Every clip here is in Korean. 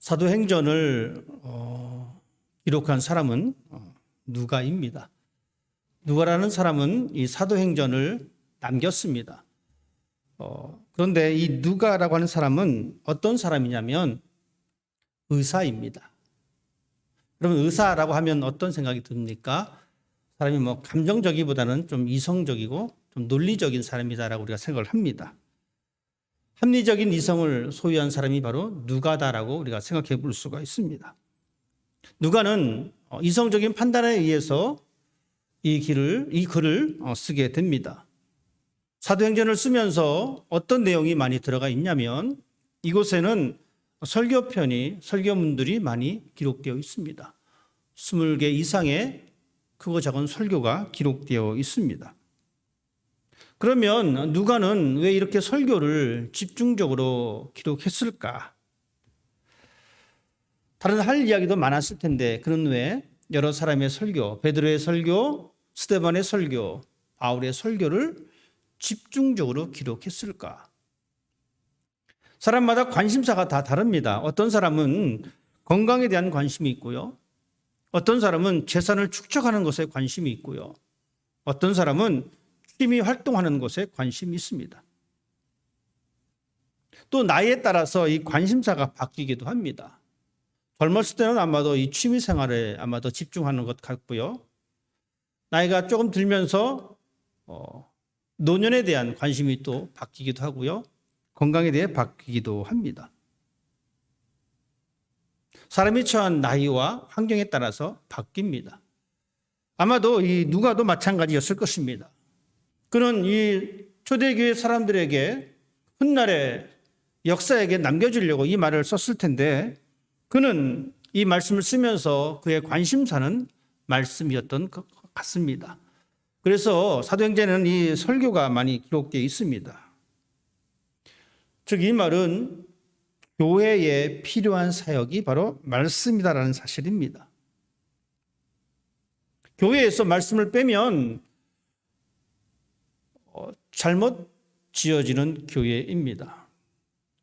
사도행전을 기록한 사람은 누가입니다. 누가라는 사람은 이 사도행전을 남겼습니다. 그런데 이 누가라고 하는 사람은 어떤 사람이냐면 의사입니다. 여러분, 의사라고 하면 어떤 생각이 듭니까? 사람이 감정적이보다는 좀 이성적이고 좀 논리적인 사람이다라고 우리가 생각을 합니다. 합리적인 이성을 소유한 사람이 바로 누가다라고 우리가 생각해 볼 수가 있습니다. 누가는 이성적인 판단에 의해서 이 글을 쓰게 됩니다. 사도행전을 쓰면서 어떤 내용이 많이 들어가 있냐면 이곳에는 설교문들이 많이 기록되어 있습니다. 20개 이상의 크고 작은 설교가 기록되어 있습니다. 그러면 누가는 왜 이렇게 설교를 집중적으로 기록했을까? 다른 할 이야기도 많았을 텐데 그는 왜 여러 사람의 설교, 베드로의 설교, 스데반의 설교, 바울의 설교를 집중적으로 기록했을까? 사람마다 관심사가 다 다릅니다. 어떤 사람은 건강에 대한 관심이 있고요. 어떤 사람은 재산을 축적하는 것에 관심이 있고요. 어떤 사람은 취미 활동하는 것에 관심이 있습니다. 또 나이에 따라서 이 관심사가 바뀌기도 합니다. 젊었을 때는 아마도 이 취미 생활에 아마도 집중하는 것 같고요. 나이가 조금 들면서 노년에 대한 관심이 또 바뀌기도 하고요. 건강에 대해 바뀌기도 합니다. 사람이 처한 나이와 환경에 따라서 바뀝니다. 아마도 이 누가도 마찬가지였을 것입니다. 그는 이 초대교회 사람들에게 훗날의 역사에게 남겨주려고 이 말을 썼을 텐데 그는 이 말씀을 쓰면서 그의 관심사는 말씀이었던 것 같습니다. 그래서 사도행전에는 이 설교가 많이 기록되어 있습니다. 즉 이 말은 교회에 필요한 사역이 바로 말씀이다라는 사실입니다. 교회에서 말씀을 빼면 잘못 지어지는 교회입니다.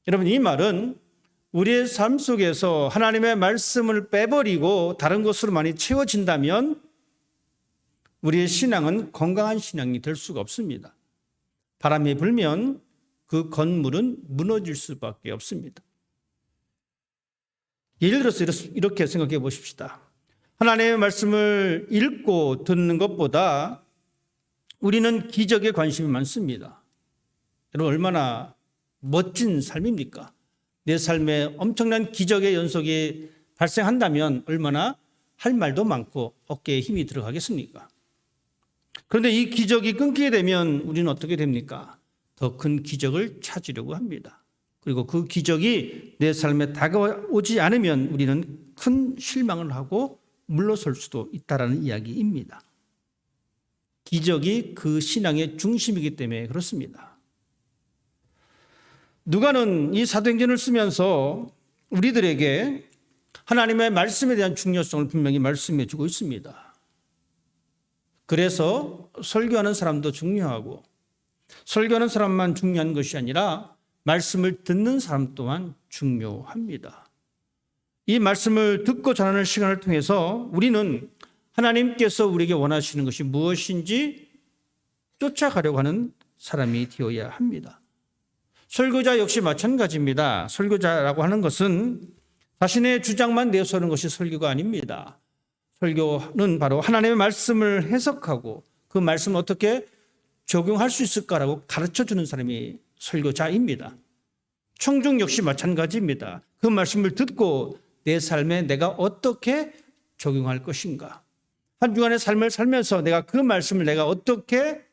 여러분, 이 말은 우리의 삶 속에서 하나님의 말씀을 빼버리고 다른 것으로 많이 채워진다면 우리의 신앙은 건강한 신앙이 될 수가 없습니다. 바람이 불면 그 건물은 무너질 수밖에 없습니다. 예를 들어서 이렇게 생각해 보십시다. 하나님의 말씀을 읽고 듣는 것보다 우리는 기적에 관심이 많습니다. 여러분, 얼마나 멋진 삶입니까? 내 삶에 엄청난 기적의 연속이 발생한다면 얼마나 할 말도 많고 어깨에 힘이 들어가겠습니까? 그런데 이 기적이 끊기게 되면 우리는 어떻게 됩니까? 더 큰 기적을 찾으려고 합니다. 그리고 그 기적이 내 삶에 다가오지 않으면 우리는 큰 실망을 하고 물러설 수도 있다는 이야기입니다. 기적이 그 신앙의 중심이기 때문에 그렇습니다. 누가는 이 사도행전을 쓰면서 우리들에게 하나님의 말씀에 대한 중요성을 분명히 말씀해 주고 있습니다. 그래서 설교하는 사람도 중요하고 설교하는 사람만 중요한 것이 아니라 말씀을 듣는 사람 또한 중요합니다. 이 말씀을 듣고 전하는 시간을 통해서 우리는 하나님께서 우리에게 원하시는 것이 무엇인지 쫓아가려고 하는 사람이 되어야 합니다. 설교자 역시 마찬가지입니다. 설교자라고 하는 것은 자신의 주장만 내세우는 것이 설교가 아닙니다. 설교는 바로 하나님의 말씀을 해석하고 그 말씀을 어떻게 적용할 수 있을까라고 가르쳐주는 사람이 설교자입니다. 청중 역시 마찬가지입니다. 그 말씀을 듣고 내 삶에 내가 어떻게 적용할 것인가. 한 주간의 삶을 살면서 내가 그 말씀을 내가 어떻게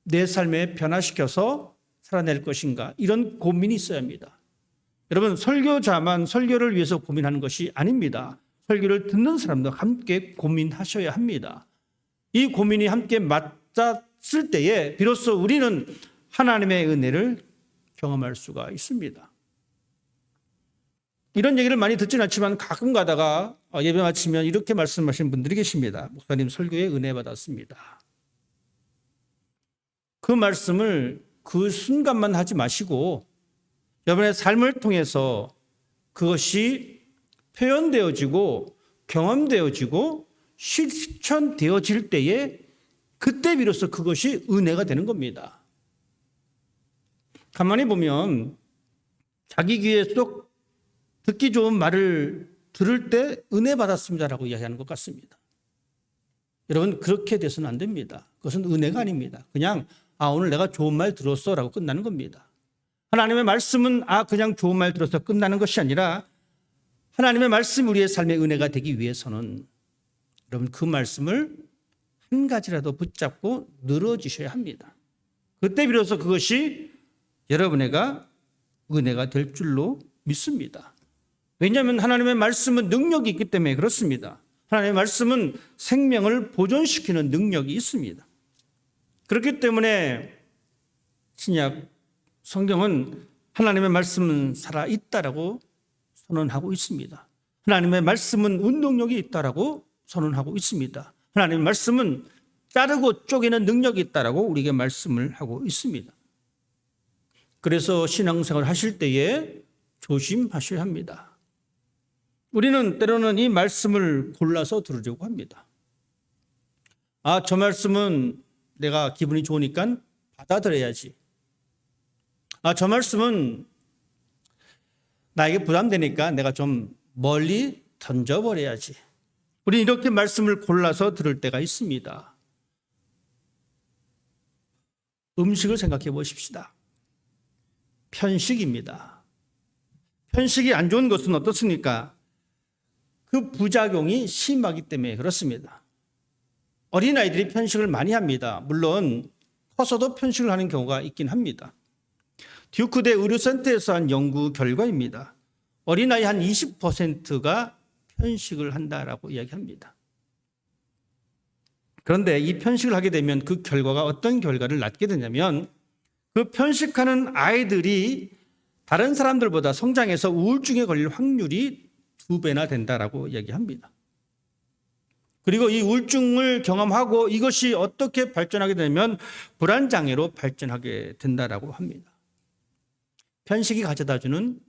내 삶에 변화시켜서 살아낼 것인가. 이런 고민이 있어야 합니다. 여러분, 설교자만 설교를 위해서 고민하는 것이 아닙니다. 설교를 듣는 사람도 함께 고민하셔야 합니다. 이 고민이 함께 맞닿을 때에 비로소 우리는 하나님의 은혜를 경험할 수가 있습니다. 이런 얘기를 많이 듣지는 않지만 가끔 가다가 예배 마치면 이렇게 말씀하시는 분들이 계십니다. 목사님, 설교에 은혜 받았습니다. 그 말씀을 그 순간만 하지 마시고 여러분의 삶을 통해서 그것이 표현되어지고 경험되어지고 실천되어질 때에 그때 비로소 그것이 은혜가 되는 겁니다. 가만히 보면 자기 귀에 쏙 듣기 좋은 말을 들을 때 은혜 받았습니다라고 이야기하는 것 같습니다. 여러분, 그렇게 돼서는 안 됩니다. 그것은 은혜가 아닙니다. 그냥 오늘 내가 좋은 말 들었어 라고 끝나는 겁니다. 하나님의 말씀은 그냥 좋은 말 들어서 끝나는 것이 아니라 하나님의 말씀이 우리의 삶의 은혜가 되기 위해서는 여러분 그 말씀을 한 가지라도 붙잡고 늘어지셔야 합니다. 그때 비로소 그것이 여러분에게 은혜가 될 줄로 믿습니다. 왜냐하면 하나님의 말씀은 능력이 있기 때문에 그렇습니다. 하나님의 말씀은 생명을 보존시키는 능력이 있습니다. 그렇기 때문에 신약 성경은 하나님의 말씀은 살아있다라고 선언하고 있습니다. 하나님의 말씀은 운동력이 있다라고 선언하고 있습니다. 하나님의 말씀은 자르고 쪼개는 능력이 있다라고 우리에게 말씀을 하고 있습니다. 그래서 신앙생활을 하실 때에 조심하셔야 합니다. 우리는 때로는 이 말씀을 골라서 들으려고 합니다. 저 말씀은 내가 기분이 좋으니까 받아들여야지. 저 말씀은 나에게 부담되니까 내가 좀 멀리 던져버려야지. 우리 이렇게 말씀을 골라서 들을 때가 있습니다. 음식을 생각해 보십시다. 편식입니다. 편식이 안 좋은 것은 어떻습니까? 그 부작용이 심하기 때문에 그렇습니다. 어린아이들이 편식을 많이 합니다. 물론 커서도 편식을 하는 경우가 있긴 합니다. 듀크대 의료센터에서 한 연구 결과입니다. 어린아이 한 20%가 편식을 한다라고 이야기합니다. 그런데 이 편식을 하게 되면 그 결과가 어떤 결과를 낳게 되냐면 그 편식하는 아이들이 다른 사람들보다 성장해서 우울증에 걸릴 확률이 2배나 된다라고 이야기합니다. 그리고 이 우울증을 경험하고 이것이 어떻게 발전하게 되면 불안장애로 발전하게 된다라고 합니다. 편식이 가져다주는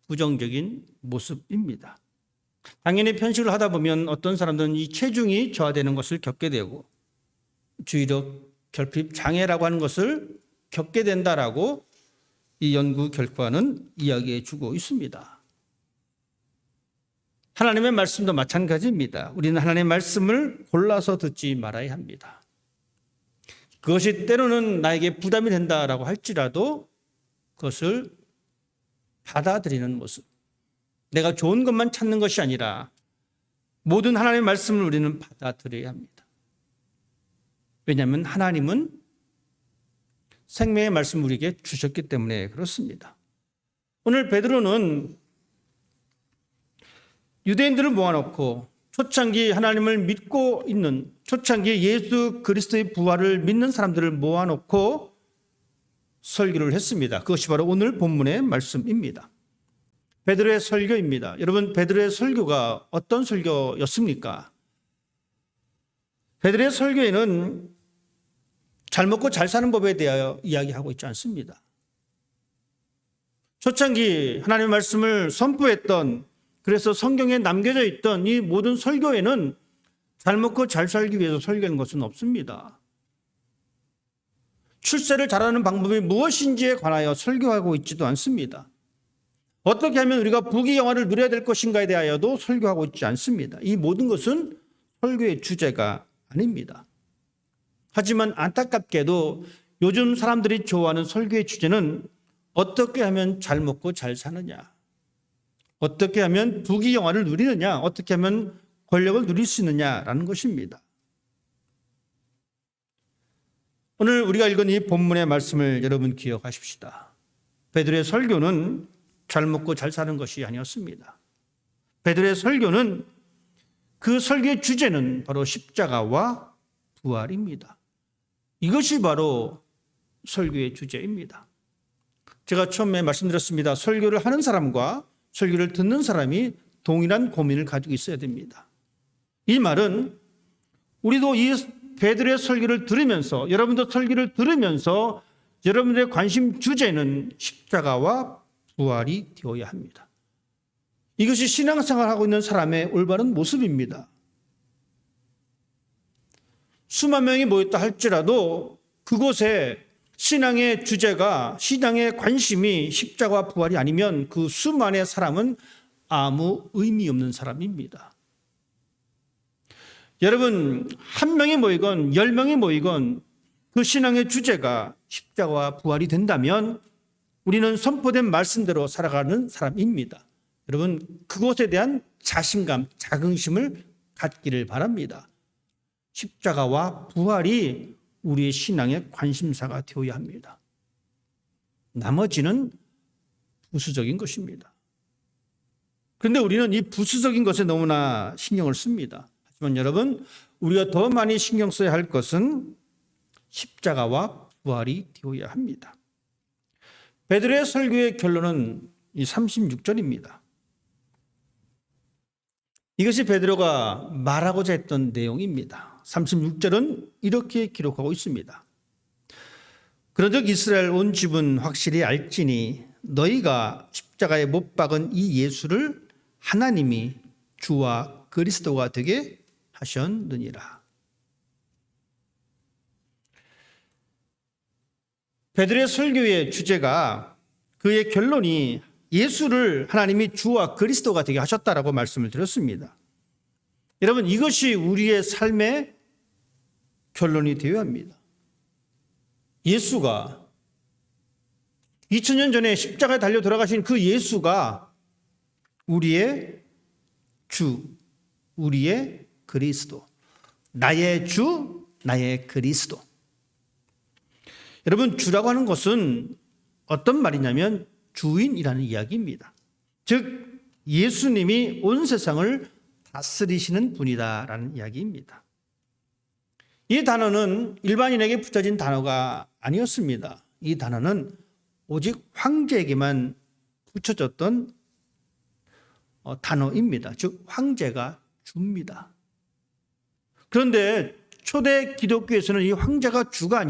부정적인 모습입니다. 당연히 편식을 하다 보면 어떤 사람들은 이 체중이 저하되는 것을 겪게 되고 주의력 결핍 장애라고 하는 것을 겪게 된다라고 이 연구 결과는 이야기해 주고 있습니다. 하나님의 말씀도 마찬가지입니다. 우리는 하나님의 말씀을 골라서 듣지 말아야 합니다. 그것이 때로는 나에게 부담이 된다라고 할지라도 그것을 받아들이는 모습. 내가 좋은 것만 찾는 것이 아니라 모든 하나님의 말씀을 우리는 받아들여야 합니다. 왜냐하면 하나님은 생명의 말씀을 우리에게 주셨기 때문에 그렇습니다. 오늘 베드로는 유대인들을 모아놓고 초창기 하나님을 믿고 있는 초창기 예수 그리스도의 부활을 믿는 사람들을 모아놓고 설교를 했습니다. 그것이 바로 오늘 본문의 말씀입니다. 베드로의 설교입니다. 여러분, 베드로의 설교가 어떤 설교였습니까? 베드로의 설교에는 잘 먹고 잘 사는 법에 대하여 이야기하고 있지 않습니다. 초창기 하나님의 말씀을 선포했던, 그래서 성경에 남겨져 있던 이 모든 설교에는 잘 먹고 잘 살기 위해서 설교하는 것은 없습니다. 출세를 잘하는 방법이 무엇인지에 관하여 설교하고 있지도 않습니다. 어떻게 하면 우리가 부귀영화를 누려야 될 것인가에 대하여도 설교하고 있지 않습니다. 이 모든 것은 설교의 주제가 아닙니다. 하지만 안타깝게도 요즘 사람들이 좋아하는 설교의 주제는 어떻게 하면 잘 먹고 잘 사느냐, 어떻게 하면 부귀영화를 누리느냐, 어떻게 하면 권력을 누릴 수 있느냐라는 것입니다. 오늘 우리가 읽은 이 본문의 말씀을 여러분 기억하십시다. 베드로의 설교는 잘 먹고 잘 사는 것이 아니었습니다. 베드로의 설교는 그 설교의 주제는 바로 십자가와 부활입니다. 이것이 바로 설교의 주제입니다. 제가 처음에 말씀드렸습니다. 설교를 하는 사람과 설교를 듣는 사람이 동일한 고민을 가지고 있어야 됩니다. 이 말은 우리도 이 베드로의 설교를 들으면서, 여러분도 설교를 들으면서 여러분들의 관심 주제는 십자가와 부활이 되어야 합니다. 이것이 신앙생활을 하고 있는 사람의 올바른 모습입니다. 수만 명이 모였다 할지라도 그곳에 신앙의 주제가, 신앙의 관심이 십자가와 부활이 아니면 그 수만의 사람은 아무 의미 없는 사람입니다. 여러분, 한 명이 모이건 10명이 모이건 그 신앙의 주제가 십자가와 부활이 된다면 우리는 선포된 말씀대로 살아가는 사람입니다. 여러분, 그것에 대한 자신감, 자긍심을 갖기를 바랍니다. 십자가와 부활이 우리의 신앙의 관심사가 되어야 합니다. 나머지는 부수적인 것입니다. 그런데 우리는 이 부수적인 것에 너무나 신경을 씁니다. 하지만 여러분, 우리가 더 많이 신경 써야 할 것은 십자가와 부활이 되어야 합니다. 베드로의 설교의 결론은 이 36절입니다. 이것이 베드로가 말하고자 했던 내용입니다. 36절은 이렇게 기록하고 있습니다. 그런즉 이스라엘 온 집은 확실히 알지니 너희가 십자가에 못 박은 이 예수를 하나님이 주와 그리스도가 되게 하셨느니라. 베드로의 설교의 주제가, 그의 결론이 예수를 하나님이 주와 그리스도가 되게 하셨다라고 말씀을 드렸습니다. 여러분, 이것이 우리의 삶의 결론이 되어야 합니다. 예수가 2000년 전에 십자가에 달려 돌아가신 그 예수가 우리의 주, 우리의 그리스도, 나의 주, 나의 그리스도. 여러분, 주라고 하는 것은 어떤 말이냐면 주인이라는 이야기입니다. 즉 예수님이 온 세상을 다스리시는 분이다라는 이야기입니다. 이 단어는 일반인에게 붙여진 단어가 아니었습니다. 이 단어는 오직 황제에게만 붙여졌던 단어입니다. 즉 황제가 주입니다. 그런데 초대 기독교에서는 이 황제가 주가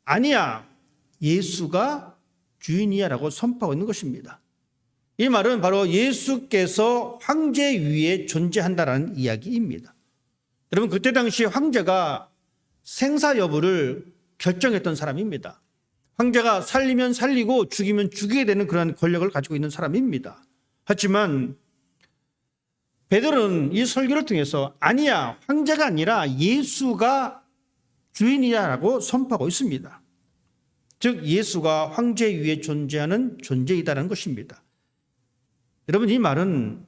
아니야, 예수가 주인이야 라고 선포하고 있는 것입니다. 이 말은 바로 예수께서 황제 위에 존재한다라는 이야기입니다. 여러분, 그때 당시 황제가 생사 여부를 결정했던 사람입니다. 황제가 살리면 살리고 죽이면 죽이게 되는 그런 권력을 가지고 있는 사람입니다. 하지만 베드로는 이 설교를 통해서 아니야, 황제가 아니라 예수가 주인이야라고 선포하고 있습니다. 즉 예수가 황제 위에 존재하는 존재이다라는 것입니다. 여러분, 이 말은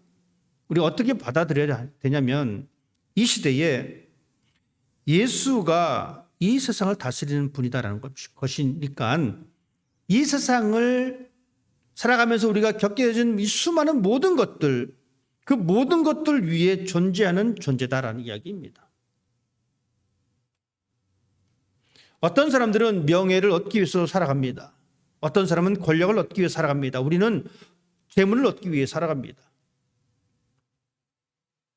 우리 어떻게 받아들여야 되냐면 이 시대에 예수가 이 세상을 다스리는 분이다라는 것이니까 이 세상을 살아가면서 우리가 겪게 된 이 수많은 모든 것들, 그 모든 것들 위에 존재하는 존재다라는 이야기입니다. 어떤 사람들은 명예를 얻기 위해서 살아갑니다. 어떤 사람은 권력을 얻기 위해 살아갑니다. 우리는 재물을 얻기 위해 살아갑니다.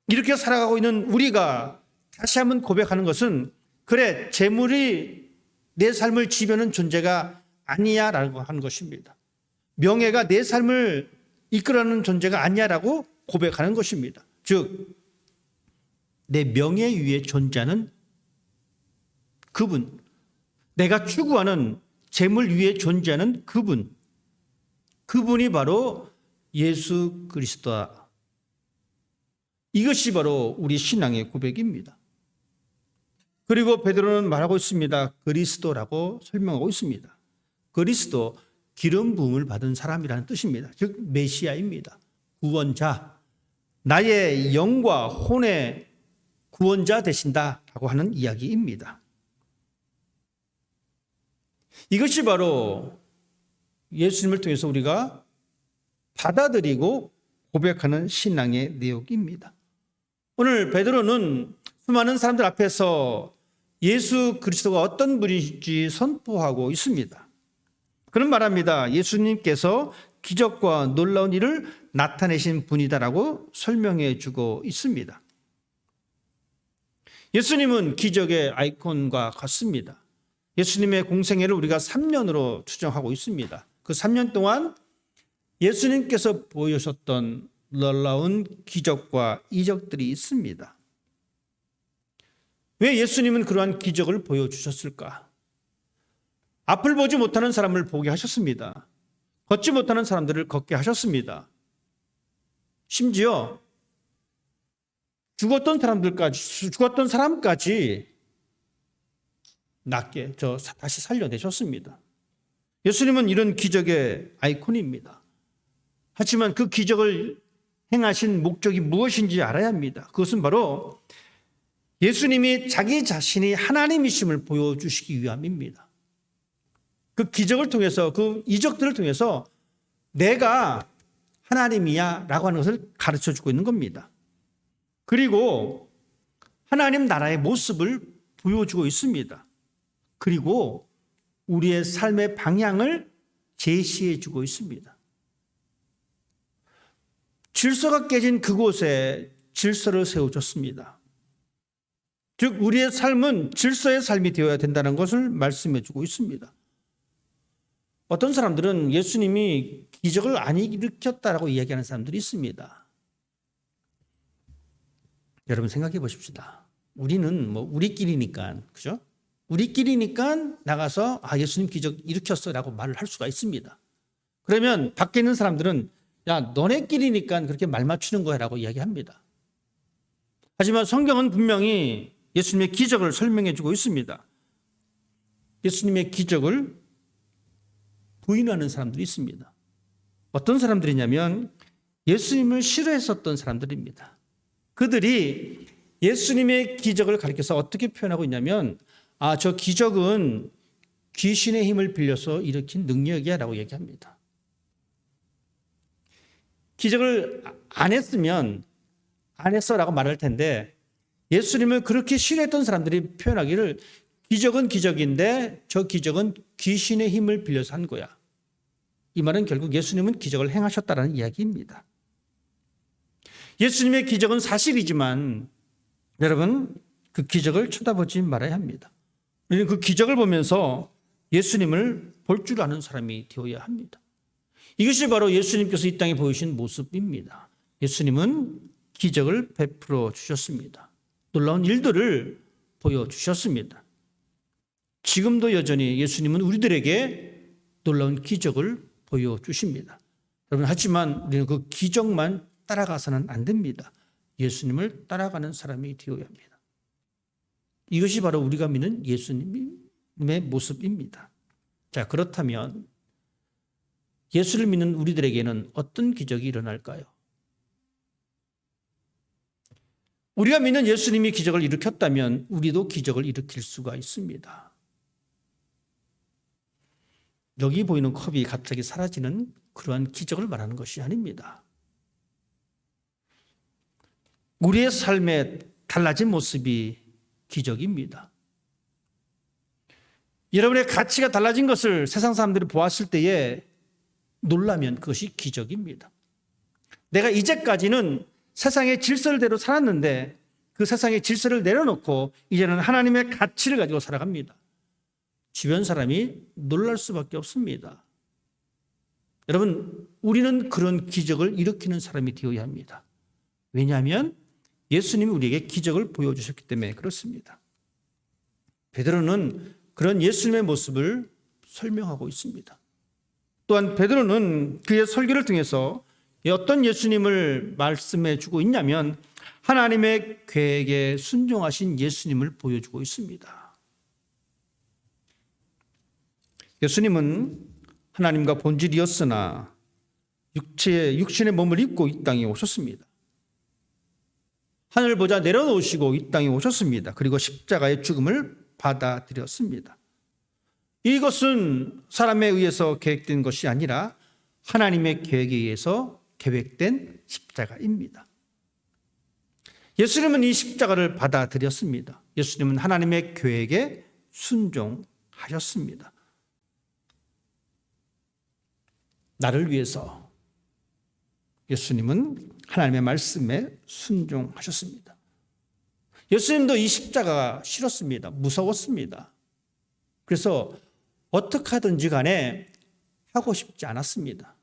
이렇게 살아가고 있는 우리가 다시 한번 고백하는 것은 그래, 재물이 내 삶을 지배하는 존재가 아니야 라고 하는 것입니다. 명예가 내 삶을 이끌어가는 존재가 아니야 라고 고백하는 것입니다. 즉 내 명예 위에 존재하는 그분, 내가 추구하는 재물 위에 존재하는 그분이 바로 예수 그리스도다. 이것이 바로 우리 신앙의 고백입니다. 그리고 베드로는 말하고 있습니다. 그리스도라고 설명하고 있습니다. 그리스도, 기름 부음을 받은 사람이라는 뜻입니다. 즉 메시아입니다. 구원자, 나의 영과 혼의 구원자 되신다라고 하는 이야기입니다. 이것이 바로 예수님을 통해서 우리가 받아들이고 고백하는 신앙의 내용입니다. 오늘 베드로는 수많은 사람들 앞에서 예수 그리스도가 어떤 분인지 선포하고 있습니다. 그는 말합니다. 예수님께서 기적과 놀라운 일을 나타내신 분이다라고 설명해 주고 있습니다. 예수님은 기적의 아이콘과 같습니다. 예수님의 공생애를 우리가 3년으로 추정하고 있습니다. 그 3년 동안 예수님께서 보여주셨던 놀라운 기적과 이적들이 있습니다. 왜 예수님은 그러한 기적을 보여주셨을까? 앞을 보지 못하는 사람을 보게 하셨습니다. 걷지 못하는 사람들을 걷게 하셨습니다. 심지어 죽었던 사람까지 낫게 다시 살려내셨습니다. 예수님은 이런 기적의 아이콘입니다. 하지만 그 기적을 행하신 목적이 무엇인지 알아야 합니다. 그것은 바로 예수님이 자기 자신이 하나님이심을 보여주시기 위함입니다. 그 기적을 통해서, 그 이적들을 통해서 내가 하나님이야 라고 하는 것을 가르쳐주고 있는 겁니다. 그리고 하나님 나라의 모습을 보여주고 있습니다. 그리고 우리의 삶의 방향을 제시해주고 있습니다. 질서가 깨진 그곳에 질서를 세워줬습니다. 즉 우리의 삶은 질서의 삶이 되어야 된다는 것을 말씀해주고 있습니다. 어떤 사람들은 예수님이 기적을 안 일으켰다라고 이야기하는 사람들이 있습니다. 여러분 생각해 보십시다. 우리는 우리끼리니까, 그죠? 우리끼리니까 나가서 예수님 기적 일으켰어라고 말을 할 수가 있습니다. 그러면 밖에 있는 사람들은 야, 너네끼리니까 그렇게 말 맞추는 거야라고 이야기합니다. 하지만 성경은 분명히 예수님의 기적을 설명해 주고 있습니다. 예수님의 기적을 부인하는 사람들이 있습니다. 어떤 사람들이냐면 예수님을 싫어했었던 사람들입니다. 그들이 예수님의 기적을 가리켜서 어떻게 표현하고 있냐면 저 기적은 귀신의 힘을 빌려서 일으킨 능력이야 라고 얘기합니다. 기적을 안 했으면 안 했어 라고 말할 텐데 예수님을 그렇게 싫어했던 사람들이 표현하기를 기적은 기적인데 저 기적은 귀신의 힘을 빌려서 한 거야. 이 말은 결국 예수님은 기적을 행하셨다는 이야기입니다. 예수님의 기적은 사실이지만 여러분 그 기적을 쳐다보지 말아야 합니다. 우리는 그 기적을 보면서 예수님을 볼 줄 아는 사람이 되어야 합니다. 이것이 바로 예수님께서 이 땅에 보이신 모습입니다. 예수님은 기적을 베풀어 주셨습니다. 놀라운 일들을 보여주셨습니다. 지금도 여전히 예수님은 우리들에게 놀라운 기적을 보여주십니다. 여러분 하지만 우리는 그 기적만 따라가서는 안 됩니다. 예수님을 따라가는 사람이 되어야 합니다. 이것이 바로 우리가 믿는 예수님의 모습입니다. 자, 그렇다면 예수를 믿는 우리들에게는 어떤 기적이 일어날까요? 우리가 믿는 예수님이 기적을 일으켰다면 우리도 기적을 일으킬 수가 있습니다. 여기 보이는 컵이 갑자기 사라지는 그러한 기적을 말하는 것이 아닙니다. 우리의 삶에 달라진 모습이 기적입니다. 여러분의 가치가 달라진 것을 세상 사람들이 보았을 때에 놀라면 그것이 기적입니다. 내가 이제까지는 세상의 질서대로 살았는데 그 세상의 질서를 내려놓고 이제는 하나님의 가치를 가지고 살아갑니다. 주변 사람이 놀랄 수밖에 없습니다. 여러분, 우리는 그런 기적을 일으키는 사람이 되어야 합니다. 왜냐하면 예수님이 우리에게 기적을 보여주셨기 때문에 그렇습니다. 베드로는 그런 예수님의 모습을 설명하고 있습니다. 또한 베드로는 그의 설교를 통해서 어떤 예수님을 말씀해 주고 있냐면 하나님의 계획에 순종하신 예수님을 보여주고 있습니다. 예수님은 하나님과 본질이었으나 육신의 몸을 입고 이 땅에 오셨습니다. 하늘 보자 내려놓으시고 이 땅에 오셨습니다. 그리고 십자가의 죽음을 받아들였습니다. 이것은 사람에 의해서 계획된 것이 아니라 하나님의 계획에 의해서 계획된 십자가입니다. 예수님은 이 십자가를 받아들였습니다. 예수님은 하나님의 계획에 순종하셨습니다. 나를 위해서 예수님은 하나님의 말씀에 순종하셨습니다. 예수님도 이 십자가가 싫었습니다. 무서웠습니다. 그래서 어떻게 하든지 간에 하고 싶지 않았습니다.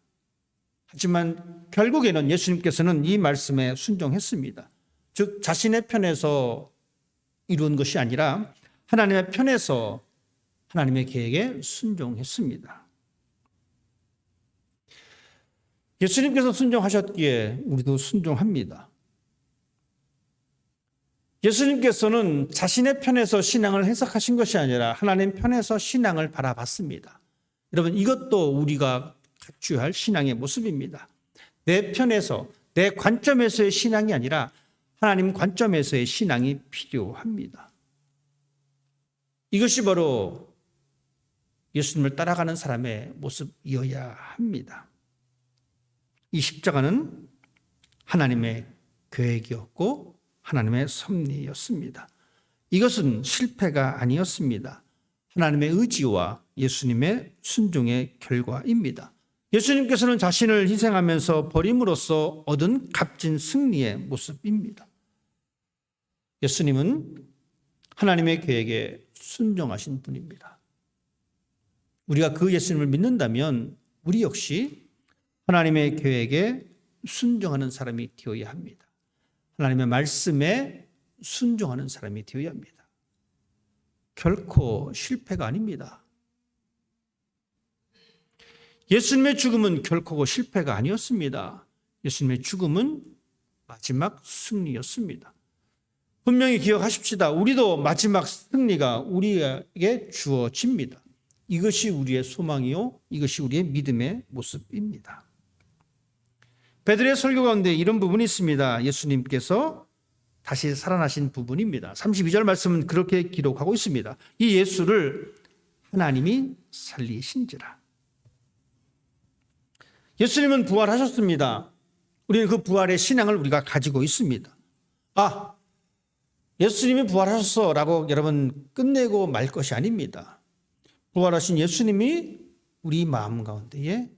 하지만 결국에는 예수님께서는 이 말씀에 순종했습니다. 즉 자신의 편에서 이룬 것이 아니라 하나님의 편에서 하나님의 계획에 순종했습니다. 예수님께서 순종하셨기에 우리도 순종합니다. 예수님께서는 자신의 편에서 신앙을 해석하신 것이 아니라 하나님 편에서 신앙을 바라봤습니다. 여러분, 이것도 우리가 갖춰야 할 신앙의 모습입니다. 내 편에서, 내 관점에서의 신앙이 아니라 하나님 관점에서의 신앙이 필요합니다. 이것이 바로 예수님을 따라가는 사람의 모습이어야 합니다. 이 십자가는 하나님의 계획이었고 하나님의 섭리였습니다. 이것은 실패가 아니었습니다. 하나님의 의지와 예수님의 순종의 결과입니다. 예수님께서는 자신을 희생하면서 버림으로써 얻은 값진 승리의 모습입니다. 예수님은 하나님의 계획에 순종하신 분입니다. 우리가 그 예수님을 믿는다면 우리 역시 하나님의 계획에 순종하는 사람이 되어야 합니다. 하나님의 말씀에 순종하는 사람이 되어야 합니다. 결코 실패가 아닙니다. 예수님의 죽음은 결코 실패가 아니었습니다. 예수님의 죽음은 마지막 승리였습니다. 분명히 기억하십시다. 우리도 마지막 승리가 우리에게 주어집니다. 이것이 우리의 소망이요, 이것이 우리의 믿음의 모습입니다. 베드로의 설교 가운데 이런 부분이 있습니다. 예수님께서 다시 살아나신 부분입니다. 32절 말씀은 그렇게 기록하고 있습니다. 이 예수를 하나님이 살리신지라. 예수님은 부활하셨습니다. 우리는 그 부활의 신앙을 우리가 가지고 있습니다. 아, 예수님이 부활하셨어 라고 여러분 끝내고 말 것이 아닙니다. 부활하신 예수님이 우리 마음 가운데에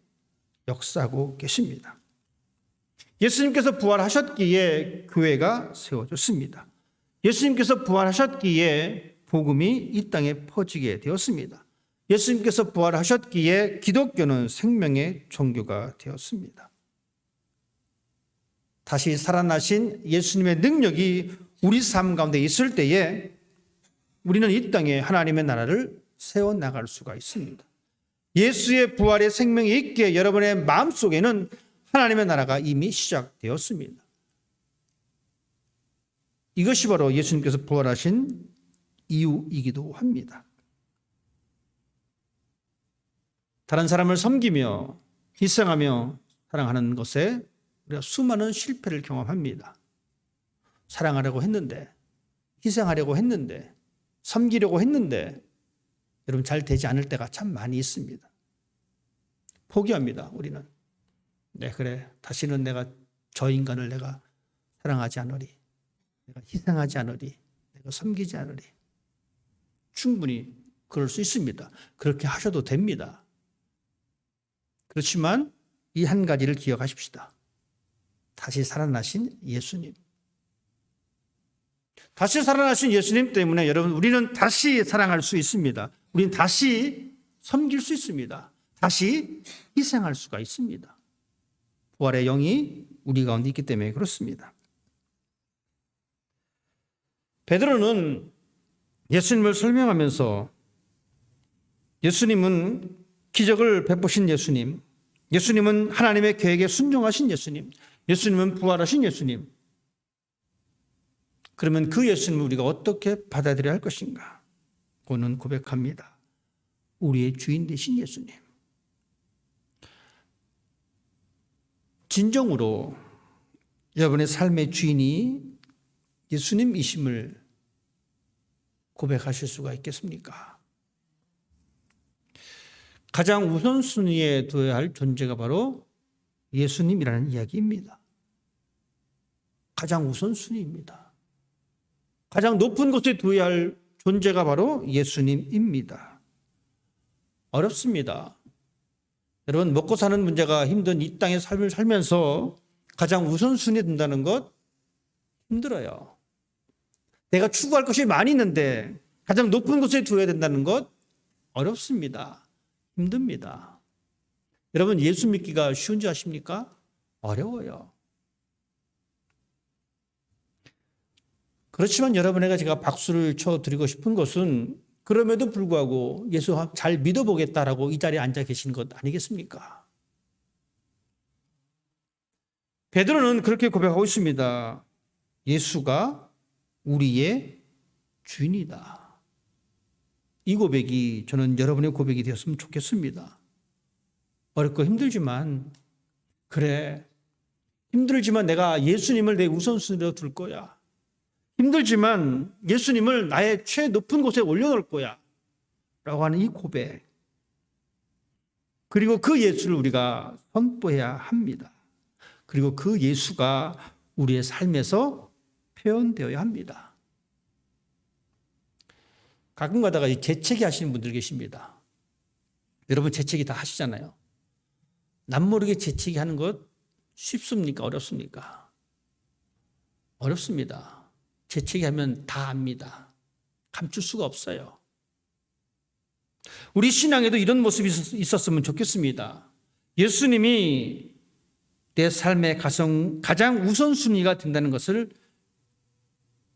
역사하고 계십니다. 예수님께서 부활하셨기에 교회가 세워졌습니다. 예수님께서 부활하셨기에 복음이 이 땅에 퍼지게 되었습니다. 예수님께서 부활하셨기에 기독교는 생명의 종교가 되었습니다. 다시 살아나신 예수님의 능력이 우리 삶 가운데 있을 때에 우리는 이 땅에 하나님의 나라를 세워나갈 수가 있습니다. 예수의 부활의 생명이 있기에 여러분의 마음속에는 하나님의 나라가 이미 시작되었습니다. 이것이 바로 예수님께서 부활하신 이유이기도 합니다. 다른 사람을 섬기며 희생하며 사랑하는 것에 우리가 수많은 실패를 경험합니다. 사랑하려고 했는데, 희생하려고 했는데, 섬기려고 했는데 여러분 잘 되지 않을 때가 참 많이 있습니다. 포기합니다. 우리는. 네, 그래. 다시는 내가 저 인간을 내가 사랑하지 않으리. 내가 희생하지 않으리. 내가 섬기지 않으리. 충분히 그럴 수 있습니다. 그렇게 하셔도 됩니다. 그렇지만 이 한 가지를 기억하십시다. 다시 살아나신 예수님. 다시 살아나신 예수님 때문에 여러분 우리는 다시 사랑할 수 있습니다. 우리는 다시 섬길 수 있습니다. 다시 희생할 수가 있습니다. 부활의 영이 우리 가운데 있기 때문에 그렇습니다. 베드로는 예수님을 설명하면서 예수님은 기적을 베푸신 예수님, 예수님은 하나님의 계획에 순종하신 예수님, 예수님은 부활하신 예수님. 그러면 그 예수님을 우리가 어떻게 받아들여야 할 것인가? 그는 고백합니다. 우리의 주인 되신 예수님. 진정으로 여러분의 삶의 주인이 예수님이심을 고백하실 수가 있겠습니까? 가장 우선순위에 둬야 할 존재가 바로 예수님이라는 이야기입니다. 가장 우선순위입니다. 가장 높은 곳에 둬야 할 존재가 바로 예수님입니다. 어렵습니다. 여러분 먹고 사는 문제가 힘든 이 땅의 삶을 살면서 가장 우선순위에 둔다는 것 힘들어요. 내가 추구할 것이 많이 있는데 가장 높은 곳에 두어야 된다는 것 어렵습니다. 힘듭니다. 여러분, 예수 믿기가 쉬운 줄 아십니까? 어려워요. 그렇지만 여러분에게 제가 박수를 쳐드리고 싶은 것은 그럼에도 불구하고 예수 잘 믿어보겠다라고 이 자리에 앉아 계신 것 아니겠습니까? 베드로는 그렇게 고백하고 있습니다. 예수가 우리의 주인이다. 이 고백이 저는 여러분의 고백이 되었으면 좋겠습니다. 어렵고 힘들지만, 그래, 힘들지만 내가 예수님을 내 우선순위로 둘 거야. 힘들지만 예수님을 나의 최높은 곳에 올려놓을 거야 라고 하는 이 고백, 그리고 그 예수를 우리가 선포해야 합니다. 그리고 그 예수가 우리의 삶에서 표현되어야 합니다. 가끔 가다가 재채기 하시는 분들 계십니다. 여러분 재채기 다 하시잖아요. 남모르게 재채기 하는 것 쉽습니까? 어렵습니까? 어렵습니다. 재채기 하면 다 압니다. 감출 수가 없어요. 우리 신앙에도 이런 모습이 있었으면 좋겠습니다. 예수님이 내 삶의 가장 우선순위가 된다는 것을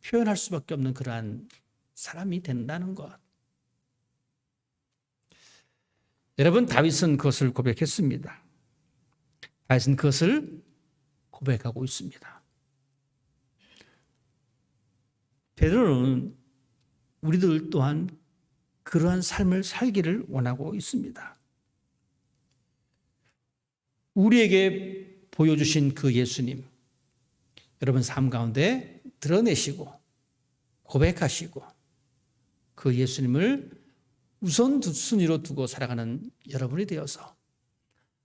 표현할 수밖에 없는 그러한 사람이 된다는 것. 여러분, 다윗은 그것을 고백했습니다. 다윗은 그것을 고백하고 있습니다. 베드로는 우리들 또한 그러한 삶을 살기를 원하고 있습니다. 우리에게 보여주신 그 예수님, 여러분 삶 가운데 드러내시고 고백하시고 그 예수님을 우선순위로 두고 살아가는 여러분이 되어서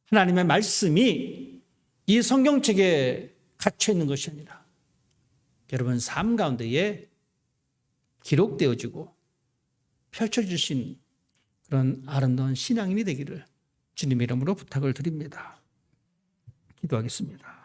하나님의 말씀이 이 성경책에 갇혀 있는 것이 아니라 여러분 삶 가운데에 기록되어지고 펼쳐주신 그런 아름다운 신앙인이 되기를 주님의 이름으로 부탁을 드립니다. 기도하겠습니다.